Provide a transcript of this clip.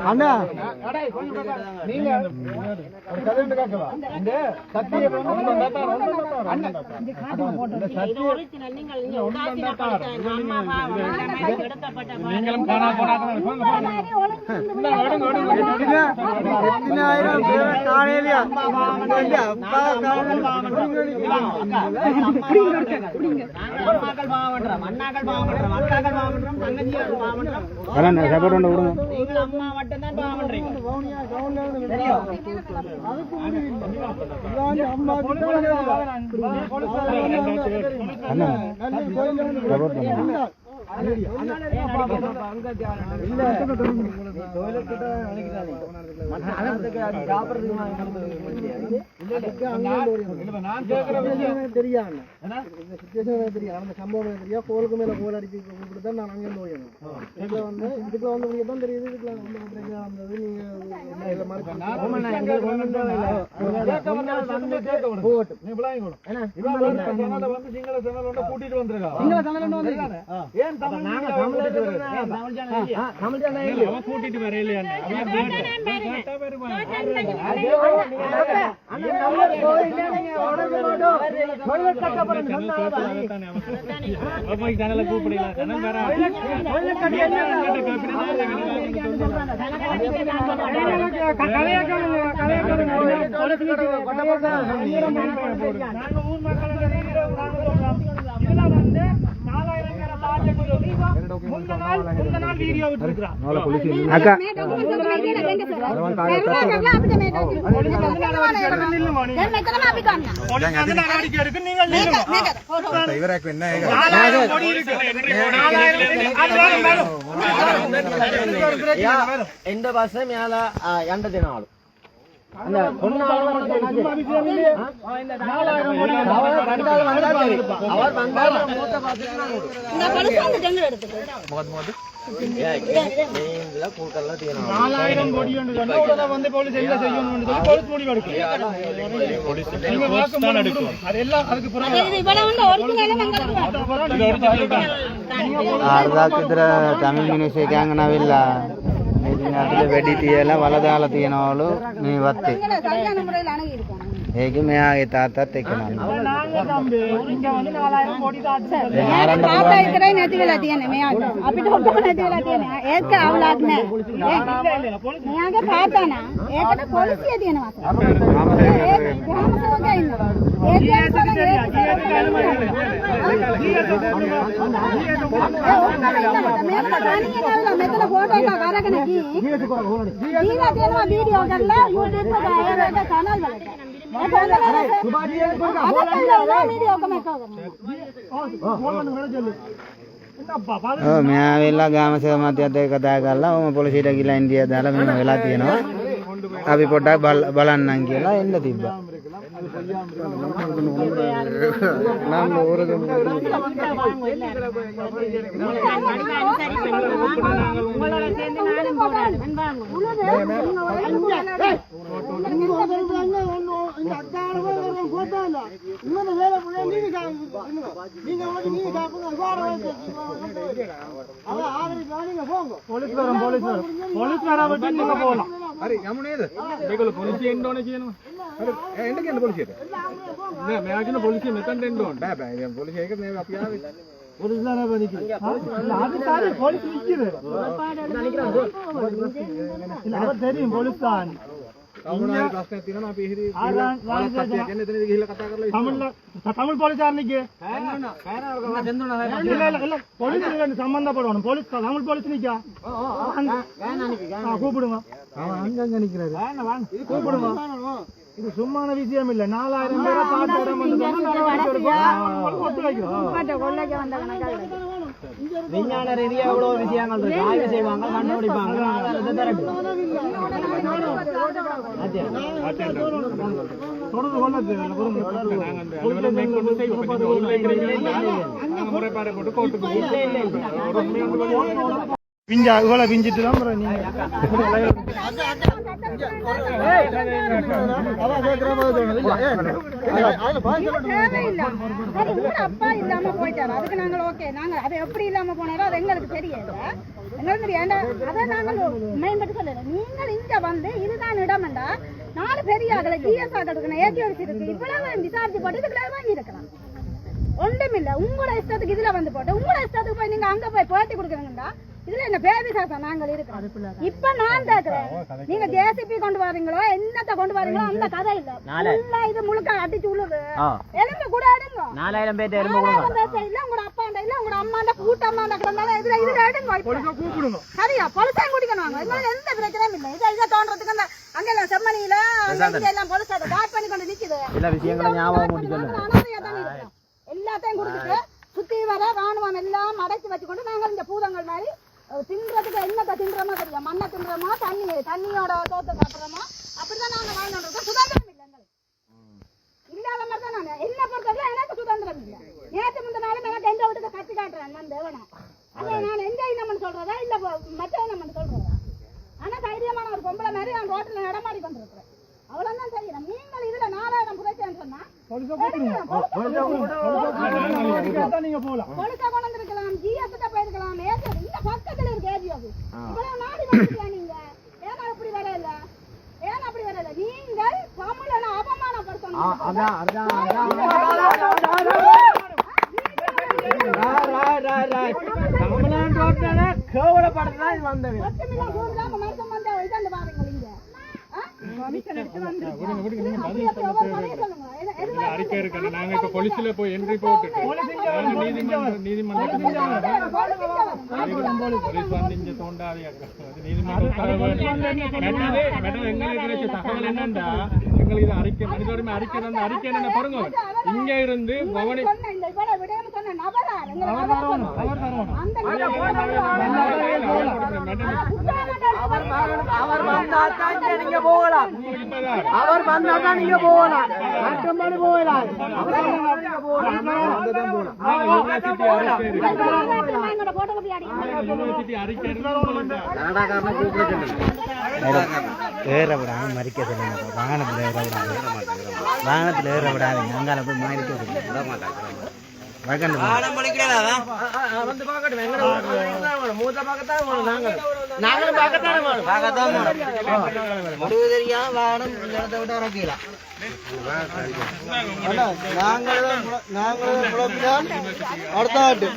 அண்ணா நீங்க கோலுக்கு மேல கோல் அடிச்சு கொடுத்துதான் நான் அங்கே போயணும். இதுல வந்து இதுக்குள்ள வந்து உங்களுக்கு தான் தெரியுது. இதுக்குள்ள வந்து பிரச்சனை வந்தது. நீங்க கூட்டிட்டு வந்துருக்கா கூட்டிட்டு வர இல்லையா எந்த பஸ் மேல எண்ட தினம் தமிழ் மினிஸ்டர் கேங்கனாவில்ல வெடி తీయాల వలదాల తీయనవాళ్ళు నీ వత్తి ఏకి మే ఆగే తాత తెక్కన අපිට ඔක්කොම නැති වෙලා තියෙනවා. ඒක අවුලක් නෑ. මෙයාගේ පාතන ඒකට පොලිසිය තියෙනවා. මෙතන ෆෝටෝ එකක් අරගෙන ගිහින් දීලා තියෙනවා වීඩියෝ කරලා YouTube එකට channel වලට. මෙයා වෙලා ගාම සේව මැදිහත් එක්ක කතා කරලා ඔම පොලිසියට ගිහලා ඉන්දියා දාලා මෙහෙම වෙලා තියෙනවා. අපි පොඩ්ඩක් බලන්නම් කියලා එන්න තිබ්බා. නම් ඕරගම හරි යමු නේද? මේගොල්ලෝ පොලිසිය එන්න ඕනේ කියනවා. හරි එන්න කියන්න පොලිසියට. නෑ මෙයා කියන පොලිසිය මෙතනට එන්න ඕනේ. බෑ බෑ දැන් පොලිසිය එක මේ අපි ආවේ. පොලිසියලා නෑ බනි කියලා. ආදි තාරේ පොලිසිය ඉච්චිද? ඉල්ල අවර් දෙරින් පොලිසියන්. කවුරුනාරි ප්‍රශ්නයක් තියෙනවා අපි ඉහිරි ආරාන්සත්‍ය කියන්නේ එතනදී ගිහිල්ලා කතා කරලා தமிழ் போலீஸ்காரனுக்கு இல்ல போலீஸ் சம்பந்தப்படணும் போலீஸ் தமிழ் போலீஸ் நிக்கா கூப்பிடுங்க அங்கங்க நிக்கிறாரு கூப்பிடுங்க இது சும்மான விஷயம் இல்ல 4000 பேரை பாட்டு விஞ்ஞான ரீதியா எவ்வளவு விஷயங்கள் இருக்கு ஆய்வு செய்வாங்க கண்டுபிடிப்பாங்க ஆதாரத்தை தரட்டு தொடர்ந்து கொள்ள நாங்கள் முறைப்பாடு போட்டு கோர்ட்டுக்கு பிஞ்சா இவ்வளோ பிஞ்சிட்டு தான் அப்பா இல்லாம போயிட்டாரு அதுக்கு நாங்கள் ஓகே நாங்க அதை எப்படி இல்லாம போனாரோ அது எங்களுக்கு தெரியாது எங்களுக்கு ஏண்டா அதை நாங்கள் மேம்பட்டு சொல்லல நீங்கள் இங்க வந்து இதுதான் இடம்டா 4 பெரிய ஆகல ஜிஎஸ் ஆகிறதுக்கு ஏடிஎஸ் இருக்கு இவ்வளவு விசாரிச்சு போட்டு இதுக்குள்ள வாங்கி இருக்கிறான் ஒன்றுமில்ல உங்களோட இஷ்டத்துக்கு இதுல வந்து போட்டு உங்களோட இஷ்டத்துக்கு போய் நீங்க அங்க போய் பேட்டி கொடுக்குறீங்கடா இதுல என்ன பேபி சாசம் நாங்கள் இருக்கிறோம் இப்ப நான் கேக்குறேன் நீங்க ஜேசிபி கொண்டு வரீங்களோ என்னத்த கொண்டு வரீங்களோ அந்த கதை இல்ல இது முழுக்க அடிச்சு உழுது எலும்பு கூட எடுங்க 4000 பேர் எலும்பு கொடுங்க இல்ல உங்க அப்பா இல்ல உங்க அம்மா கூட்டம்மா கிடந்தாலும் இதுல எடுங்க சரியா பொலிசான் குடிக்கணும் எங்களுக்கு எந்த பிரச்சனையும் இல்லை இதை தோன்றதுக்கு அந்த அங்கெல்லாம் செம்மணியில எல்லாம் பொலிசா காட் பண்ணி கொண்டு நிக்குது எல்லா விஷயங்களும் ஞாபகம் எல்லாத்தையும் குடிச்சிட்டு சுத்தி வர ராணுவம் எல்லாம் அடைச்சு வச்சுக்கொண்டு நாங்கள் இந்த பூதங்கள் மாதிரி தின்றதுக்கு என்னத்தை தின்றோமோ தெரியும் மண்ணை தின்றோமோ தண்ணியோட தோத்த சாப்பிட்றோமோ அப்படிதான் நாங்க வாழ்ந்துட்டு இருக்கோம் சுதந்திரம் இல்லை எங்களுக்கு இல்லாத மாதிரி தான் நாங்க என்ன பொறுத்தவரை எனக்கு சுதந்திரம் இல்லை நேற்று முந்த நாளும் எனக்கு எந்த வீட்டுக்கு கட்டி காட்டுறேன் நான் தேவனா அதை நான் எந்த இனம்னு சொல்றதா இல்ல மற்ற இனம்னு சொல்றதா ஆனா தைரியமான ஒரு பொம்பளை மாதிரி நான் ரோட்டில் நடமாடி கொண்டிருக்கிறேன் அவ்வளவுதான் தெரியும் நீங்கள் இதுல 4000 புதைச்சேன்னு சொன்னா நீங்க போலாம் பொலிசா கொண்டு வந்திருக்கலாம் ஜிஎஸ்கிட்ட போயிருக்கலாம் இந்த பக்கத்துல இருக்கு ஏஜியோக்கு இவ்வளவு நாடி வந்துருக்கீங்க நீங்க ஏன்னா அப்படி வரல ஏன்னா அப்படி வரல நீங்கள் தமிழனை அவமானப்படுத்தணும் அறிக்கை இருக்கு நாங்க இப்ப போலீஸ்ல போய் என்ட்ரி போட்டுட்டு நீதிமன்றத்துக்கு போலீஸ் வந்து தோண்டாதியா நீதிமன்றம் எங்களுக்கு தகவல் என்னண்டா எங்களுக்கு இது அறிக்கை மனித உரிமை அறிக்கை வந்து அறிக்கை என்ன பாருங்க இங்க இருந்து பவனி நீங்க போகலாம் அவர் வந்தா நீங்க போகலாம் மற்றபடி போகலாம் ஏற விடாம மறிக்க சொல்லுங்க வாகனத்துல ஏற விடாது வாகனத்துல ஏற விடாது அங்கால போய் மறிக்க சொல்லுங்க முடிவு தெரியாம வாகனம் இடத்தை விட்டு இறக்கலாம் நாங்கள் அடுத்த ஆட்டு